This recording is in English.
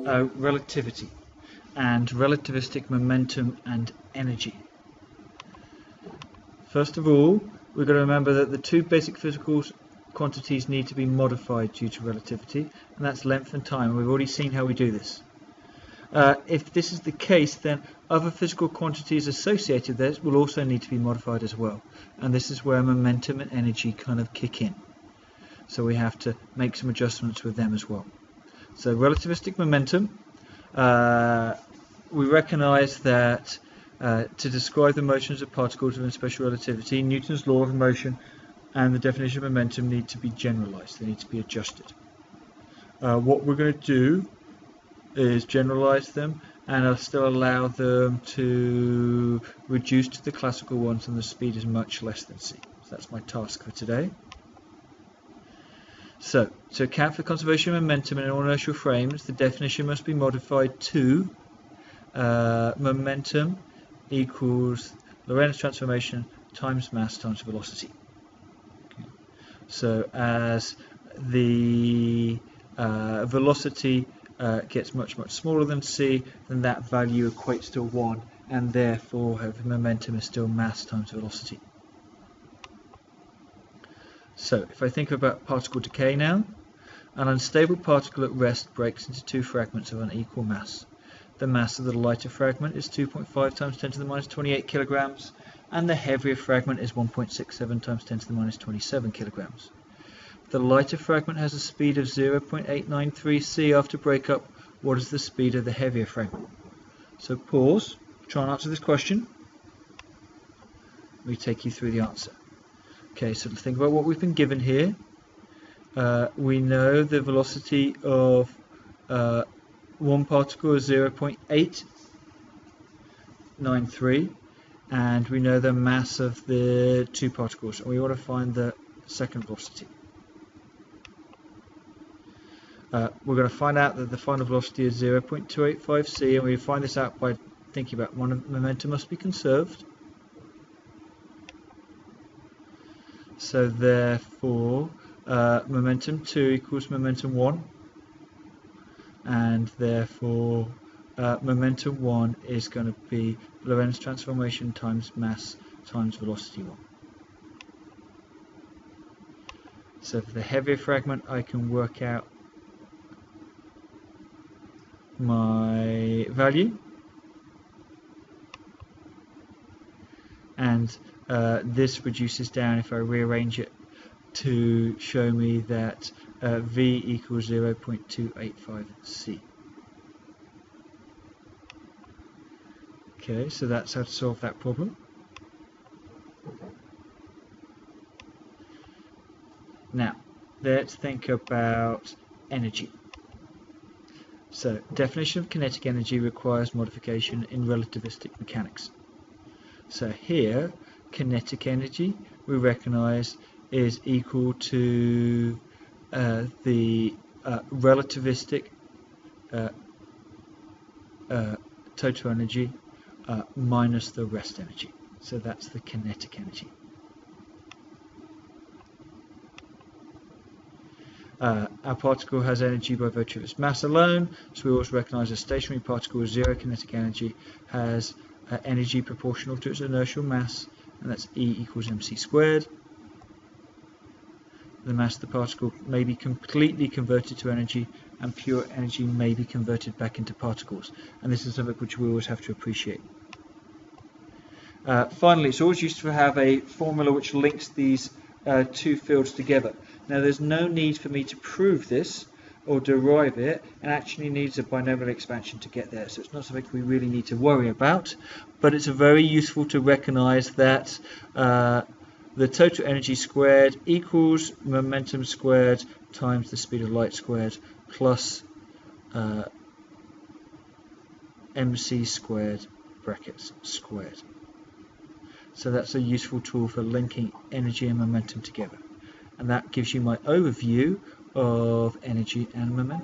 relativity and relativistic momentum and energy. First of all, we've got to remember that the two basic physical quantities need to be modified due to relativity, and that's length and time. We've already seen how we do this. If this is the case, then other physical quantities associated with this will also need to be modified as well, and this is where momentum and energy kind of kick in. So we have to make some adjustments with them as well. So relativistic momentum, we recognize that to describe the motions of particles within special relativity, Newton's law of motion and the definition of momentum need to be generalized. They need to be adjusted. What we're going to do is generalize them and still allow them to reduce to the classical ones, and the speed is much less than c. So that's my task for today. So, to account for conservation of momentum in all inertial frames, the definition must be modified to momentum equals Lorentz transformation times mass times velocity. Okay. So as the velocity gets much smaller than c, then that value equates to 1, and therefore momentum is still mass times velocity. So if I think about particle decay now, an unstable particle at rest breaks into two fragments of unequal mass. The mass of the lighter fragment is 2.5 times 10 to the minus 28 kilograms, and the heavier fragment is 1.67 times 10 to the minus 27 kilograms. The lighter fragment has a speed of 0.893 c after breakup. What is the speed of the heavier fragment? So pause, try and answer this question. Let me take you through the answer. Okay, so think about what we've been given here. We know the velocity of one particle is 0.893, and we know the mass of the two particles, and we want to find the second velocity. We're going to find out that the final velocity is 0.285 c, and we find this out by thinking about momentum must be conserved. So therefore, momentum 2 equals momentum 1, and therefore momentum 1 is going to be Lorentz transformation times mass times velocity 1. So for the heavier fragment, I can work out my value, and this reduces down if I rearrange it to show me that V equals 0.285 c. Okay, so that's how to solve that problem. Now, let's think about energy. So, definition of kinetic energy requires modification in relativistic mechanics. So here, kinetic energy we recognize is equal to the relativistic total energy minus the rest energy. So that's the kinetic energy. Our particle has energy by virtue of its mass alone, so we also recognize a stationary particle with zero kinetic energy has energy proportional to its inertial mass, and that's E equals mc squared. The mass of the particle may be completely converted to energy, and pure energy may be converted back into particles, and this is something which we always have to appreciate. Finally, it's always useful to have a formula which links these two fields together. Now, there's no need for me to prove this or derive it, and actually needs a binomial expansion to get there, so it's not something we really need to worry about, but it's very useful to recognize that the total energy squared equals momentum squared times the speed of light squared plus mc squared brackets squared. So that's a useful tool for linking energy and momentum together. And that gives you my overview of energy and momentum.